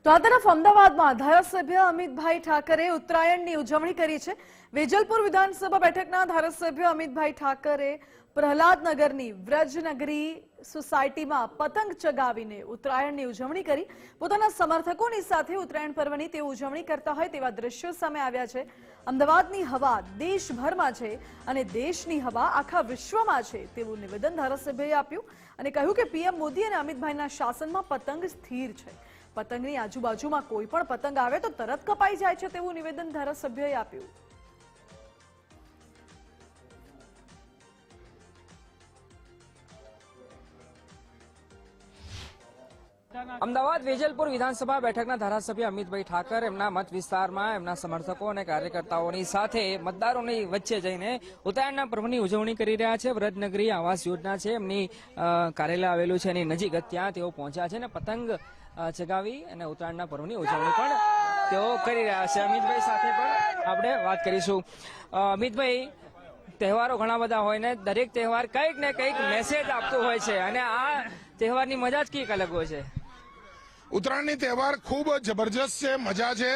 તો આ તરફ અમદાવાદમાં ધારાસભ્ય અમિતભાઈ ઠાકરે ઉત્તરાયણની ઉજવણી કરી છે। વેજલપુર વિધાનસભા બેઠકના ધારાસભ્ય અમિતભાઈ ઠાકરે પ્રહલાદનગરની વ્રજનગરી સોસાયટીમાં પતંગ ચગાવીને ઉત્તરાયણની ઉજવણી કરી। પોતાના સમર્થકોની સાથે ઉત્તરાયણ પર્વની તેઓ ઉજવણી કરતા હોય તેવા દ્રશ્યો સામે આવ્યા છે। અમદાવાદની હવા દેશભરમાં છે અને દેશની હવા આખા વિશ્વમાં છે તેવું નિવેદન ધારાસભ્યએ આપ્યું અને કહ્યું કે પીએમ મોદી અને અમિતભાઈના શાસનમાં પતંગ સ્થિર છે। પતંગની આજુબાજુમાં કોઈ પણ પતંગ આવે તો તરત કપાઈ જાય છે તેવું નિવેદન ધારાસભ્યએ આપ્યું। અમદાવાદ વેજલપુર વિધાનસભા બેઠકના ધારાસભ્ય અમિતભાઈ ઠાકર એમના મત વિસ્તારમાં એમના સમર્થકો અને કાર્યકર્તાઓની સાથે મતદારોની વચ્ચે જઈને ઉત્તરાયણના પર્વની ઉજવણી કરી રહ્યા છે। વ્રજનગરી આવાસ યોજના છે એમની કાર્યાલય આવેલું છે એની નજીક ત્યાં તેઓ પહોંચ્યા છે અને પતંગ ચગાવી અને ઉત્તરાયણના પર્વની ઉજવણી પણ તેઓ કરી રહ્યા છે। અમિતભાઈ સાથે પણ આપણે વાત કરીશું। અમિતભાઈ, તહેવારો ઘણા બધા હોય ને દરેક તહેવાર કંઈક ને કંઈક મેસેજ આપતો હોય છે અને આ તહેવારની મજા જ કંઈક અલગ હોય છે। ઉત્તરાયણની તહેવાર ખૂબ જબરજસ્ત છે, મજા છે।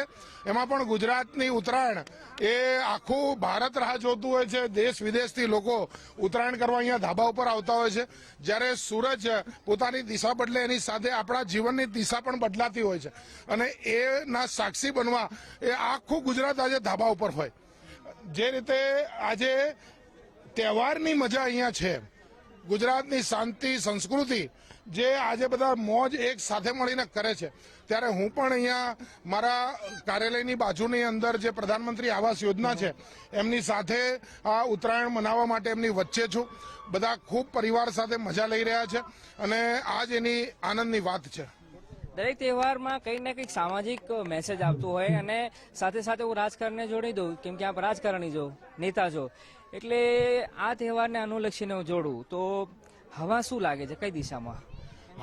એમાં પણ ગુજરાતની ઉત્તરાયણ એ આખું ભારત રાહ જોતું હોય છે। દેશ વિદેશથી લોકો ઉત્તરાયણ કરવા અહીંયા ધાબા ઉપર આવતા હોય છે। જ્યારે સૂરજ પોતાની દિશા બદલે એની સાથે આપણા જીવનની દિશા પણ બદલાતી હોય છે અને એના સાક્ષી બનવા એ આખું ગુજરાત આજે ધાબા ઉપર હોય। જે રીતે આજે તહેવારની મજા અહીંયા છે, ગુજરાતની શાંતિ સંસ્કૃતિ જે આજે બધા મોજ એક સાથે મળીને કરે છે, ત્યારે હું પણ અહીંયા મારા કાર્યાલયની બાજુની અંદર જે પ્રધાનમંત્રી આવાસ યોજના છે એમની સાથે આ ઉત્તરાયણ મનાવવા માટે એમની વચ્ચે છું। બધા ખૂબ પરિવાર સાથે મજા લઈ રહ્યા છે અને આજ એની આનંદની વાત છે। દરેક તહેવારમાં કંઈક ને કંઈક સામાજિક મેસેજ આપતું હોય અને સાથે સાથે હું રાજકારણને જોડી દઉં, કેમ કે આપ રાજકારણી છો, નેતા છો, એટલે આ તહેવારને અનુલક્ષીને હું જોડું તો હવા શું લાગે છે, કઈ દિશામાં?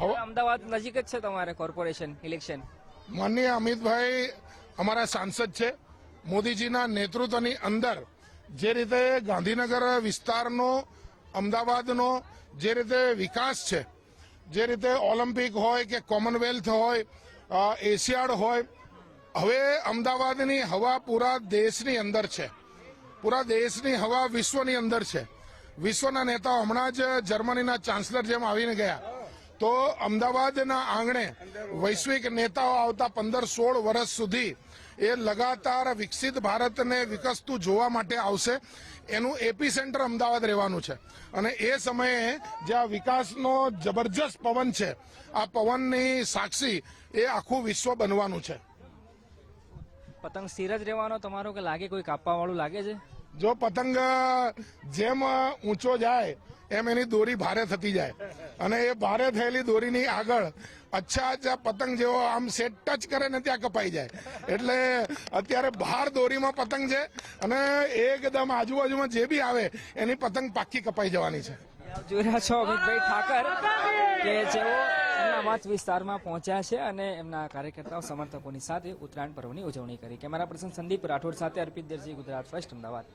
હવે અમદાવાદ નજીક જ છે તમારે કોર્પોરેશન ઇલેક્શન। માનનીય અમિતભાઈ અમારા સાંસદ છે। મોદીજીના નેતૃત્વની અંદર જે રીતે ગાંધીનગર વિસ્તારનો, અમદાવાદનો જે રીતે વિકાસ છે, જે રીતે ઓલિમ્પિક હોય કે કોમનવેલ્થ હોય, એશિયાડ હોય, હવે અમદાવાદની હવા પૂરા દેશની અંદર છે। પૂરા દેશની હવા વિશ્વની અંદર છે। વિશ્વના નેતાઓ હમણાં જ જર્મનીના ચાન્સલર જેમ આવીને ગયા, તો અમદાવાદના આંગણે વૈશ્વિક નેતાઓ આવતા 15-16 વર્ષ સુધી એ લગાતાર વિકસિત ભારતને વિકસતું જોવા માટે આવશે। એનું એપી સેન્ટર અમદાવાદ રહેવાનું છે અને એ સમયે જ્યાં વિકાસનો જબરજસ્ત પવન છે, આ પવનની સાક્ષી એ આખું વિશ્વ બનવાનું છે। પતંગ સ્થિર જ રહેવાનો તમારો કે લાગે કોઈ કાપવા વાળું લાગે છે? જો પતંગ જેમ ઊંચો જાય એમ એની દોરી ભારે થતી જાય અને એ ભારે થયેલી દોરીની આગળ અચ્છા પતંગ જેવો આમ સેટ ટચ કરે ને ત્યાં કપાઈ જાય। એટલે અત્યારે બહાર દોરીમાં પતંગ છે અને એકદમ આજુબાજુમાં જે બી આવે એની પતંગ પાક્કી કપાઈ જવાની છે। જોઈ રહ્યા છો અમિતભાઈ ઠાકર કે જેઓ એમના મત વિસ્તારમાં પહોંચ્યા છે અને એમના કાર્યકર્તાઓ સમર્થકોની સાથે ઉત્તરાયણ પર્વની ઉજવણી કરી। કેમેરા પર્સન સંદીપ રાઠોડ સાથે અર્પિત દરજી, ગુજરાત ફર્સ્ટ, અમદાવાદ।